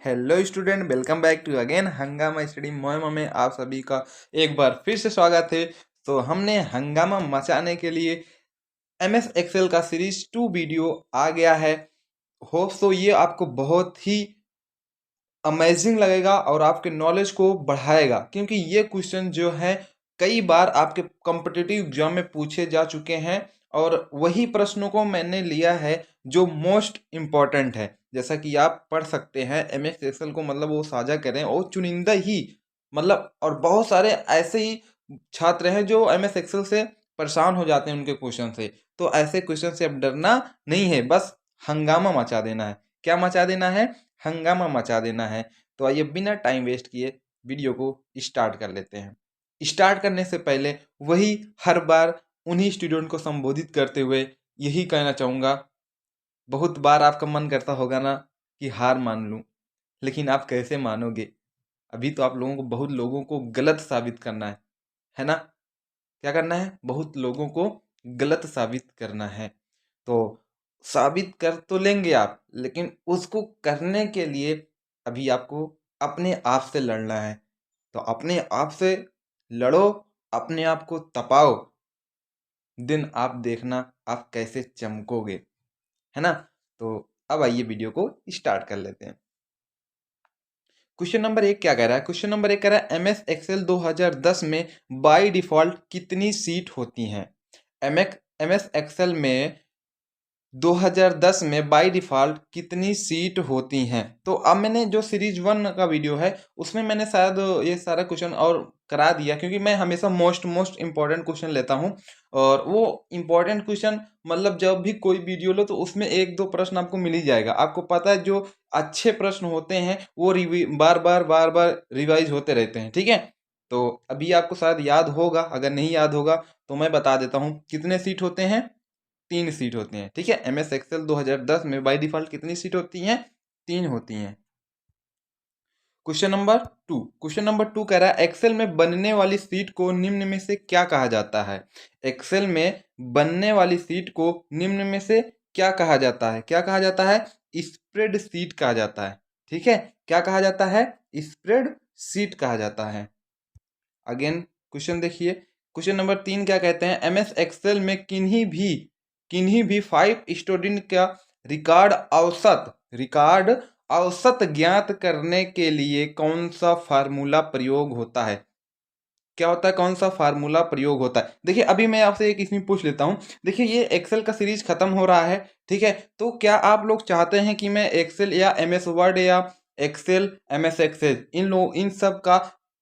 Hello student, welcome back to again Hungama study Mohima में आप सभी का एक बार फिर से स्वागत है। तो हमने हंगामा मचाने के लिए MS एक्सेल का सीरीज 2 वीडियो आ गया है। होप सो ये आपको बहुत ही अमेजिंग लगेगा और आपके नॉलेज को बढ़ाएगा, क्योंकि ये क्वेश्चन जो है कई बार आपके कॉम्पिटिटिव एग्जाम में पूछे जा चुके हैं और वही प्रश्नों को मैंने लिया है जो मोस्ट इम्पॉर्टेंट है। जैसा कि आप पढ़ सकते हैं MS एक्सेल को मतलब वो साझा करें और चुनिंदा ही मतलब और बहुत सारे ऐसे ही छात्र हैं जो MS एक्सेल से परेशान हो जाते हैं उनके क्वेश्चन से। तो ऐसे क्वेश्चन से अब डरना नहीं है, बस हंगामा मचा देना है। क्या मचा देना है? हंगामा मचा देना है। तो आइए बिना टाइम वेस्ट किए वीडियो को स्टार्ट कर लेते हैं। स्टार्ट करने से पहले वही हर बार उन्हीं स्टूडेंट को संबोधित करते हुए यही कहना चाहूँगा, बहुत बार आपका मन करता होगा ना कि हार मान लूँ, लेकिन आप कैसे मानोगे? अभी तो आप लोगों को बहुत लोगों को गलत साबित करना है ना? क्या करना है? बहुत लोगों को गलत साबित करना है। तो साबित कर तो लेंगे आप, लेकिन उसको करने के लिए अभी आपको अपने आप से लड़ना है। तो अपने आप से लड़ो, अपने आप को तपाओ, दिन आप देखना आप कैसे चमकोगे, है ना? तो अब आइए वीडियो को स्टार्ट कर लेते हैं। क्वेश्चन नंबर 1 क्या कह रहा है? क्वेश्चन नंबर 1 कह रहा है MS एक्सेल 2010 में बाय डिफ़ॉल्ट कितनी सीट होती हैं? MS एक्सेल में 2010 में बाय डिफ़ॉल्ट कितनी सीट होती हैं? तो अब मैंने जो सीरीज 1 का वीडियो है उसमें मैंने शायद ये सारा क्वेश्चन और करा दिया, क्योंकि मैं हमेशा मोस्ट इम्पॉर्टेंट क्वेश्चन लेता हूँ। और वो इम्पॉर्टेंट क्वेश्चन मतलब जब भी कोई वीडियो लो तो उसमें 1-2 प्रश्न आपको मिल ही जाएगा। आपको पता है जो अच्छे प्रश्न होते हैं वो बार-बार रिवाइज़ होते रहते हैं, ठीक है? तो अभी आपको शायद याद होगा, अगर नहीं याद होगा तो मैं बता देता हूँ। कितने सीट होते हैं? 3 सीट होती हैं, ठीक है? MS एक्सेल 2010 में बाय डिफ़ॉल्ट कितनी सीट होती हैं? 3 होती हैं। क्वेश्चन नंबर 2 कह रहा है एक्सेल में बनने वाली सीट को निम्न में से क्या कहा जाता है? एक्सेल में बनने वाली सीट को निम्न में से क्या कहा जाता है? क्या कहा जाता है? स्प्रेडशीट कहा जाता है, ठीक है? क्या कहा जाता है? स्प्रेडशीट कहा जाता है। अगेन क्वेश्चन देखिए, क्वेश्चन नंबर 3 क्या कहते हैं? MS एक्सेल में किन्हीं भी 5 स्टूडेंट का रिकॉर्ड औसत ज्ञात करने के लिए कौन सा फार्मूला प्रयोग होता है? क्या होता है? कौन सा फार्मूला प्रयोग होता है? देखिए अभी मैं आपसे एक इसमें पूछ लेता हूँ। देखिए ये एक्सेल का सीरीज खत्म हो रहा है, ठीक है? तो क्या आप लोग चाहते हैं कि मैं एक्सेल या MS वर्ड या एक्सेल MS एक्सेल इन सब का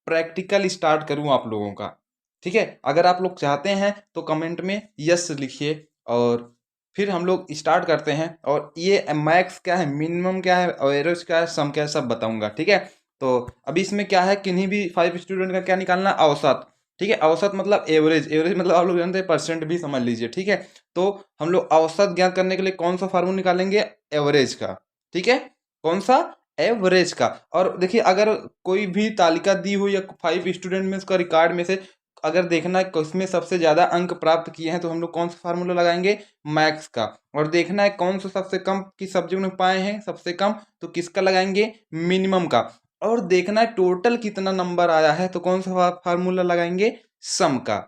प्रैक्टिकल स्टार्ट करूँ आप लोगों का? ठीक है? अगर आप लोग चाहते हैं तो कमेंट में यस लिखिए और फिर हम लोग स्टार्ट करते हैं। और ये मैक्स क्या है, मिनिमम क्या है, एवरेज क्या है, सम क्या है, सब बताऊंगा, ठीक है? तो अभी इसमें क्या है, किन्हीं भी 5 स्टूडेंट का क्या निकालना? औसत, ठीक है? औसत मतलब एवरेज मतलब आप लोग जानते हैं, परसेंट भी समझ लीजिए, ठीक है? तो हम लोग औसत ज्ञात करने के लिए कौन सा फार्मूला निकालेंगे? एवरेज का, ठीक है? कौन सा? एवरेज का। और देखिए अगर कोई भी तालिका दी हुई या 5 स्टूडेंट में उसका रिकॉर्ड में से अगर देखना है किसमें सबसे ज़्यादा अंक प्राप्त किए हैं, तो हम लोग कौन सा फार्मूला लगाएंगे? मैक्स का। और देखना है कौन सा सबसे कम किस सब्जेक्ट में पाए हैं सबसे कम, तो किसका लगाएंगे? मिनिमम का। और देखना है टोटल कितना नंबर आया है, तो कौन सा फार्मूला लगाएंगे? सम का,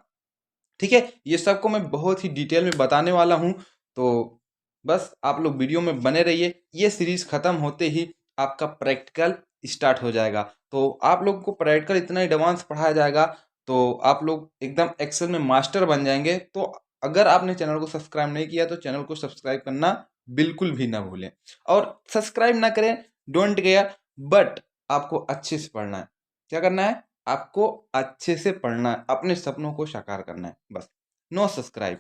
ठीक है? ये सबको मैं बहुत ही डिटेल में बताने वाला हूँ। तो बस आप लोग वीडियो में बने रहिए। ये सीरीज खत्म होते ही आपका प्रैक्टिकल स्टार्ट हो जाएगा। तो आप लोग को प्रैक्टिकल इतना एडवांस पढ़ाया जाएगा तो आप लोग एकदम एक्सेल में मास्टर बन जाएंगे। तो अगर आपने चैनल को सब्सक्राइब नहीं किया तो चैनल को सब्सक्राइब करना बिल्कुल भी ना भूलें। और सब्सक्राइब ना करें, डोंट केयर, बट आपको अच्छे से पढ़ना है। क्या करना है? आपको अच्छे से पढ़ना है, अपने सपनों को साकार करना है, बस। No subscribe.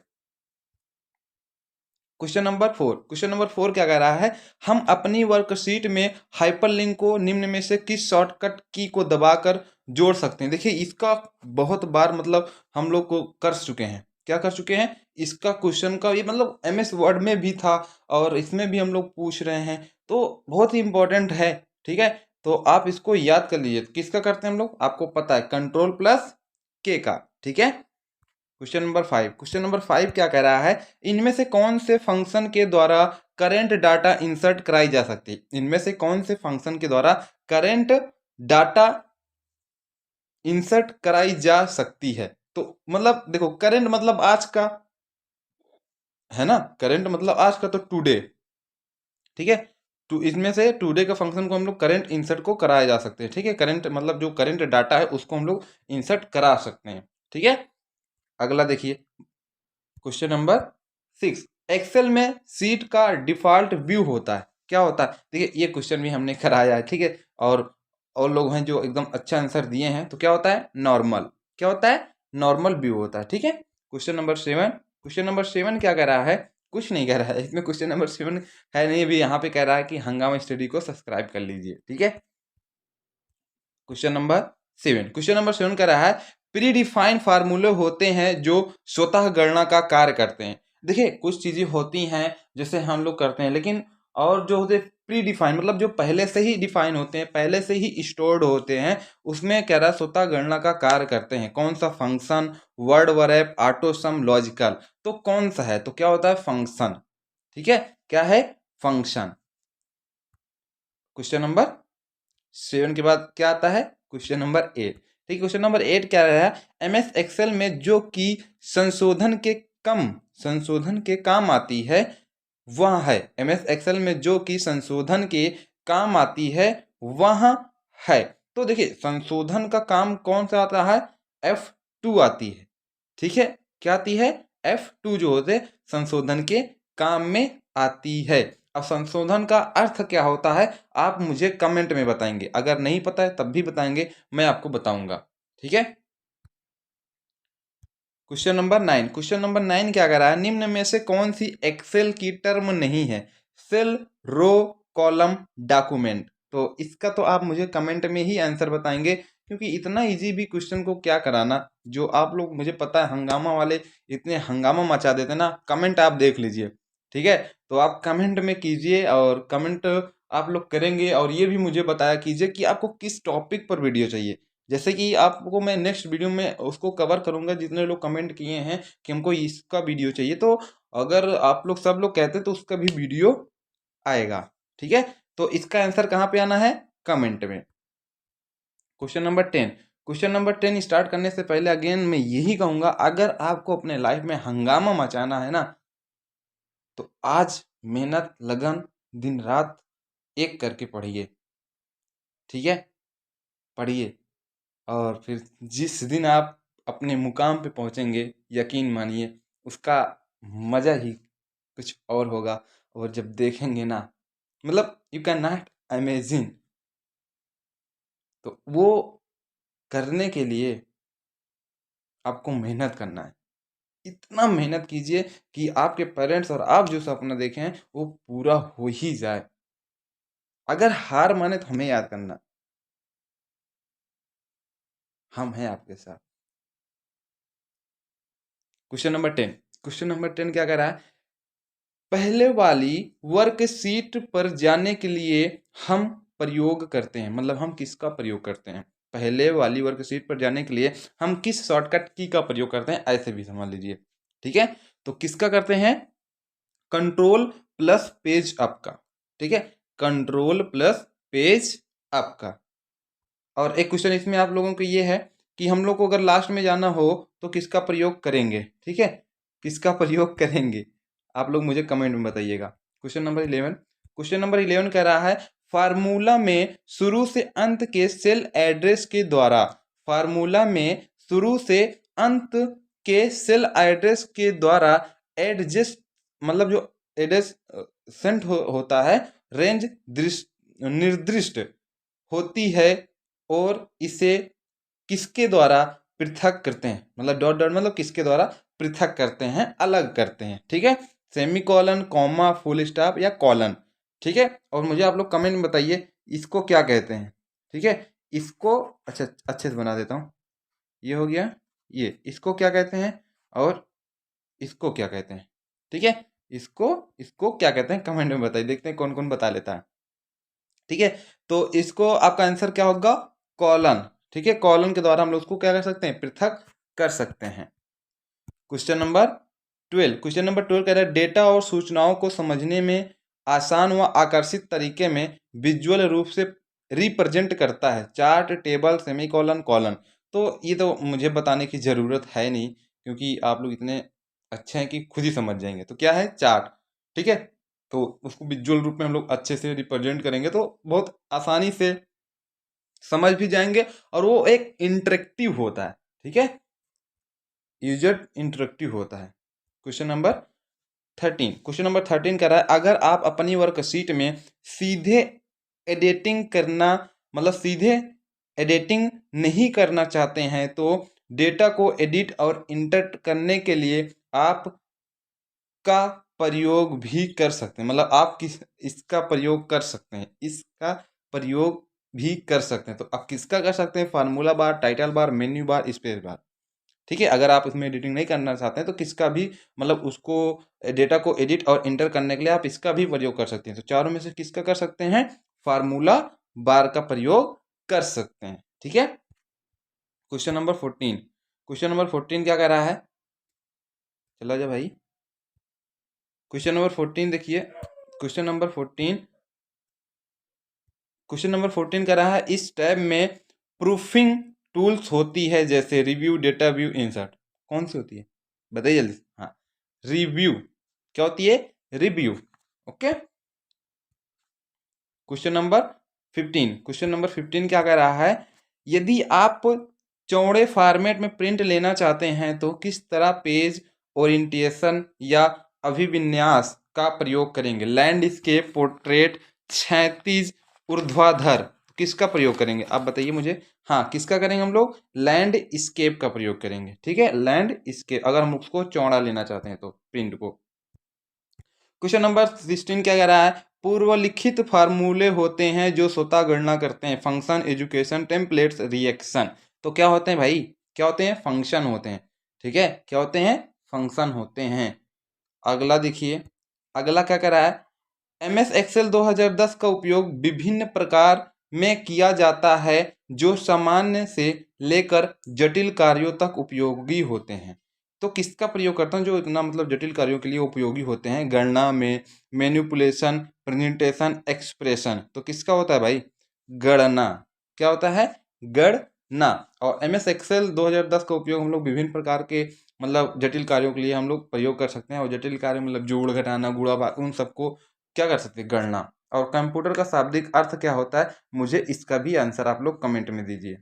क्वेश्चन नंबर 4 क्या कह रहा है? हम अपनी वर्कशीट में हाइपरलिंक को निम्न में से किस शॉर्टकट की को दबाकर जोड़ सकते हैं? देखिए इसका बहुत बार मतलब हम लोग को कर चुके हैं। क्या कर चुके हैं? इसका क्वेश्चन का ये मतलब MS वर्ड में भी था और इसमें भी हम लोग पूछ रहे हैं, तो बहुत ही इंपॉर्टेंट है, ठीक है? तो आप इसको याद कर लीजिए। किसका करते हैं हम लोग? आपको पता है, कंट्रोल प्लस के का, ठीक है? क्वेश्चन नंबर 5 क्या कह रहा है? इनमें से कौन से फंक्शन के द्वारा करेंट डाटा इंसर्ट कराई जा सकती है? इनमें से कौन से फंक्शन के द्वारा करेंट डाटा इंसर्ट कराई जा सकती है? तो मतलब देखो, करेंट मतलब आज का है ना, करेंट मतलब आज का, तो टुडे, ठीक है। तो इसमें से टुडे का फंक्शन को हम लोग करंट इंसर्ट को कराया जा सकते हैं, ठीक है। करंट मतलब जो करंट डाटा है उसको हम लोग इंसर्ट करा सकते हैं, ठीक है। अगला देखिए, क्वेश्चन नंबर 6। एक्सेल में सीट का डिफॉल्ट व्यू होता है, क्या होता है? देखिए ये क्वेश्चन भी हमने कराया है, ठीक है। और लोग हैं जो एकदम अच्छा आंसर दिए हैं, तो क्या होता है? नॉर्मल, क्या होता है? नॉर्मल व्यू होता है, ठीक है। क्वेश्चन नंबर 7 क्या कह रहा है? कुछ नहीं कह रहा है इसमें, क्वेश्चन नंबर 7 है नहीं, भी यहाँ पे कह रहा है कि हंगामा स्टडी को सब्सक्राइब कर लीजिए, ठीक है। क्वेश्चन नंबर 7 कह रहा है प्री डिफाइंड फार्मूले होते हैं जो स्वतः गणना का कार्य करते हैं। देखिए कुछ चीजें होती हैं जैसे हम लोग करते हैं, लेकिन और जो होते प्री डिफाइन मतलब जो पहले से ही डिफाइन होते हैं, पहले से ही स्टोर्ड होते हैं, उसमें कह रहा है स्वतः गणना का कार्य करते हैं। कौन सा? Function, word wrap, auto sum, logical. तो कौन सा है? तो क्या होता है? फंक्शन, ठीक है। क्या है? फंक्शन। क्वेश्चन नंबर 7 के बाद क्या आता है? क्वेश्चन नंबर 8, ठीक है। क्वेश्चन नंबर 8 क्या रहा है? एमएस एक्सेल में जो कि संशोधन के काम आती है वह है। एमएस एक्सेल में जो कि संशोधन के काम आती है वह है। तो देखिए संशोधन का काम कौन सा आता है? F2 आती है, ठीक है। क्या आती है? F2 जो होते संशोधन के काम में आती है। अब संशोधन का अर्थ क्या होता है आप मुझे कमेंट में बताएंगे, अगर नहीं पता है तब भी बताएंगे, मैं आपको बताऊंगा, ठीक है। क्वेश्चन नंबर 9 क्या कर रहा है? निम्न में से कौन सी एक्सेल की टर्म नहीं है? सेल, रो, कॉलम, डॉक्यूमेंट। तो इसका तो आप मुझे कमेंट में ही आंसर बताएंगे, क्योंकि इतना इजी भी क्वेश्चन को क्या कराना, जो आप लोग, मुझे पता है हंगामा वाले इतने हंगामा मचा देते ना। कमेंट आप देख लीजिए, ठीक है। तो आप कमेंट में कीजिए, और कमेंट आप लोग करेंगे, और ये भी मुझे बताया कीजिए कि आपको किस टॉपिक पर वीडियो चाहिए। जैसे कि आपको मैं नेक्स्ट वीडियो में उसको कवर करूंगा, जितने लोग कमेंट किए हैं कि हमको इसका वीडियो चाहिए, तो अगर आप लोग सब लोग कहते तो उसका भी वीडियो आएगा, ठीक है। तो इसका आंसर कहाँ पे आना है? कमेंट में। क्वेश्चन नंबर 10 स्टार्ट करने से पहले अगेन मैं यही कहूंगा, अगर आपको अपने लाइफ में हंगामा मचाना है ना, तो आज मेहनत, लगन, दिन रात एक करके पढ़िए, ठीक है। पढ़िए, और फिर जिस दिन आप अपने मुकाम पे पहुंचेंगे, यकीन मानिए उसका मजा ही कुछ और होगा। और जब देखेंगे ना, मतलब यू कैन नॉट इमेजिन। तो वो करने के लिए आपको मेहनत करना है, इतना मेहनत कीजिए कि आपके पेरेंट्स और आप जो सपना देखे हैं वो पूरा हो ही जाए। अगर हार माने तो हमें याद करना, हम हैं आपके साथ। क्वेश्चन नंबर 10 क्या कह रहा है? पहले वाली वर्कशीट पर जाने के लिए हम प्रयोग करते हैं, मतलब हम किसका प्रयोग करते हैं? पहले वाली वर्कशीट पर जाने के लिए हम किस शॉर्टकट की का प्रयोग करते हैं, ऐसे भी समझ लीजिए, ठीक है। तो किसका करते हैं? कंट्रोल प्लस पेज अप का, ठीक है। कंट्रोल प्लस पेज अप का। और एक क्वेश्चन इसमें आप लोगों को ये है कि हम लोग को अगर लास्ट में जाना हो तो किसका प्रयोग करेंगे, ठीक है। किसका प्रयोग करेंगे आप लोग मुझे कमेंट में बताइएगा। क्वेश्चन नंबर 11 कह रहा है फार्मूला में शुरू से अंत के सेल एड्रेस के द्वारा, फार्मूला में शुरू से अंत के सेल एड्रेस के द्वारा एडजस्ट, मतलब जो एड्रेस सेंट होता है, रेंज निर्दिष्ट होती है, और इसे किसके द्वारा पृथक करते हैं? मतलब डॉट डॉट मतलब किसके द्वारा पृथक करते हैं, अलग करते हैं, ठीक है। Semi colon, comma, full stop या कॉलन, ठीक है। और मुझे आप लोग कमेंट में बताइए इसको क्या कहते हैं, ठीक है। इसको अच्छा अच्छे से बना देता हूँ, ये हो गया, ये इसको क्या कहते हैं और इसको क्या कहते हैं, ठीक है। इसको इसको क्या कहते हैं कमेंट में बताइए, देखते हैं कौन कौन बता लेता है, ठीक है। तो इसको आपका आंसर क्या होगा? कॉलन, ठीक है। कॉलन के द्वारा हम लोग उसको क्या कर सकते हैं? पृथक कर सकते हैं। क्वेश्चन नंबर 12 कह रहा है डेटा और सूचनाओं को समझने में आसान व आकर्षित तरीके में विजुअल रूप से रिप्रेजेंट करता है। Chart, table, semicolon, colon. तो ये तो मुझे बताने की ज़रूरत है नहीं, क्योंकि आप लोग इतने अच्छे हैं कि खुद ही समझ जाएंगे। तो क्या है? चार्ट। ठीक है, तो उसको विजुअल रूप में हम लोग अच्छे से रिप्रेजेंट करेंगे तो बहुत आसानी से समझ भी जाएंगे, और वो एक इंटरेक्टिव होता है। ठीक है, यूजर इंटरेक्टिव होता है। क्वेश्चन नंबर 13, क्वेश्चन नंबर 13 कह रहा है, अगर आप अपनी वर्कशीट में सीधे एडिटिंग करना, मतलब सीधे एडिटिंग नहीं करना चाहते हैं तो डेटा को एडिट और इंटर करने के लिए आप का प्रयोग भी कर सकते हैं। मतलब आप इसका प्रयोग कर सकते हैं, इसका प्रयोग भी कर सकते हैं। तो आप किसका कर सकते हैं? फार्मूला बार, title bar, menu bar, space bar. ठीक है, अगर आप इसमें एडिटिंग नहीं करना चाहते हैं तो किसका भी, मतलब उसको डेटा को एडिट और इंटर करने के लिए आप इसका भी प्रयोग कर सकते हैं। तो चारों में से किसका कर सकते हैं? फार्मूला बार का प्रयोग कर सकते हैं। ठीक है, क्वेश्चन नंबर 14, क्वेश्चन नंबर 14 क्या कह रहा है? चला जा भाई, क्वेश्चन नंबर 14 देखिए। क्वेश्चन नंबर 14, क्वेश्चन नंबर 14 कह रहा है, इस टैब में प्रूफिंग टूल्स होती है जैसे रिव्यू, डेटा व्यू, इंसर्ट। कौन सी होती है? बताइए जल्दी। हाँ, रिव्यू। क्या होती है? Review. Okay, question number 15, question number 15 क्या कह रहा है? यदि आप चौड़े फॉर्मेट में प्रिंट लेना चाहते हैं तो किस तरह पेज ओरिएंटेशन या अभिविन्यास का प्रयोग करेंगे? लैंडस्केप, पोर्ट्रेट, क्षैतिज, ऊर्ध्वाधर, किसका प्रयोग करेंगे? आप बताइए मुझे। हाँ, किसका करेंगे हम लोग? लैंडस्केप का प्रयोग करेंगे। ठीक है, लैंडस्केप, अगर हम उसको चौड़ा लेना चाहते हैं तो प्रिंट को। क्वेश्चन नंबर 16 क्या कह रहा है? पूर्वलिखित फार्मूले होते हैं जो स्वतः गणना करते हैं। Function, education, templates, reaction. तो क्या होते हैं भाई? क्या होते हैं? फंक्शन होते हैं। ठीक है, क्या होते हैं? फंक्शन होते हैं। अगला देखिए, अगला क्या कह रहा है? MS एक्सेल 2010 का उपयोग विभिन्न प्रकार में किया जाता है जो सामान्य से लेकर जटिल कार्यों तक उपयोगी होते हैं। तो किसका प्रयोग करता हूँ जो इतना, मतलब जटिल कार्यों के लिए उपयोगी होते हैं? गणना में, मैनिपुलेशन, प्रेजेंटेशन, एक्सप्रेशन। तो किसका होता है भाई? गणना। क्या होता है? गणना। और MS एक्सेल 2010 का उपयोग हम लोग विभिन्न प्रकार के, मतलब जटिल कार्यों के लिए हम लोग प्रयोग कर सकते हैं। और जटिल कार्य मतलब जोड़, घटाना, गुणा, भाग, उन सबको क्या कर सकते हैं? गणना। और कंप्यूटर का शाब्दिक अर्थ क्या होता है? मुझे इसका भी आंसर आप लोग कमेंट में दीजिए।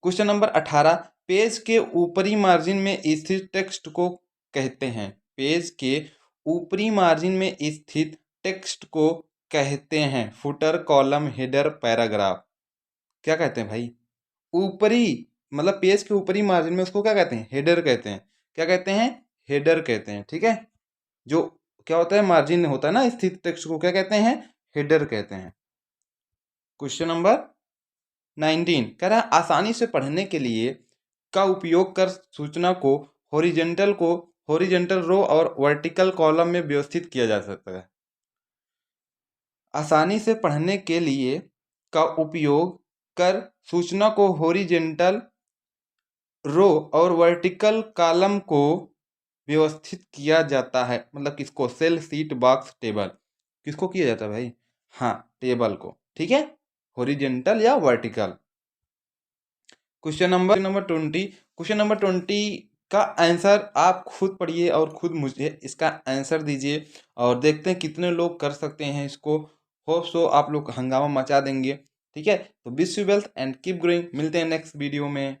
क्वेश्चन नंबर 18, पेज के ऊपरी मार्जिन में स्थित टेक्स्ट को कहते हैं। पेज के ऊपरी मार्जिन में स्थित टेक्स्ट को कहते हैं फुटर, कॉलम, हेडर, पैराग्राफ। क्या कहते हैं भाई? ऊपरी, मतलब पेज के ऊपरी मार्जिन में उसको क्या कहते हैं? हेडर कहते हैं। क्या कहते हैं? हेडर कहते हैं। ठीक है, जो क्या होता है, मार्जिन होता है ना स्थित टेक्स्ट को क्या कहते हैं? हेडर कहते हैं। क्वेश्चन नंबर 19 कह रहा है, आसानी से पढ़ने के लिए का उपयोग कर सूचना को हॉरिजेंटल रो और वर्टिकल कॉलम में व्यवस्थित किया जा सकता है। आसानी से पढ़ने के लिए का उपयोग कर सूचना को हॉरिजेंटल रो और वर्टिकल कॉलम को व्यवस्थित किया जाता है। मतलब किसको? Cell, seat, box, table. किसको किया जाता है भाई? हाँ, टेबल को। ठीक है, हॉरिजेंटल या vertical. Question number 20, question number 20 का आंसर आप खुद पढ़िए और खुद मुझे इसका आंसर दीजिए, और देखते हैं कितने लोग कर सकते हैं इसको। होप सो आप लोग हंगामा मचा देंगे। ठीक है, तो wish you wealth and keep growing. मिलते हैं नेक्स्ट वीडियो में।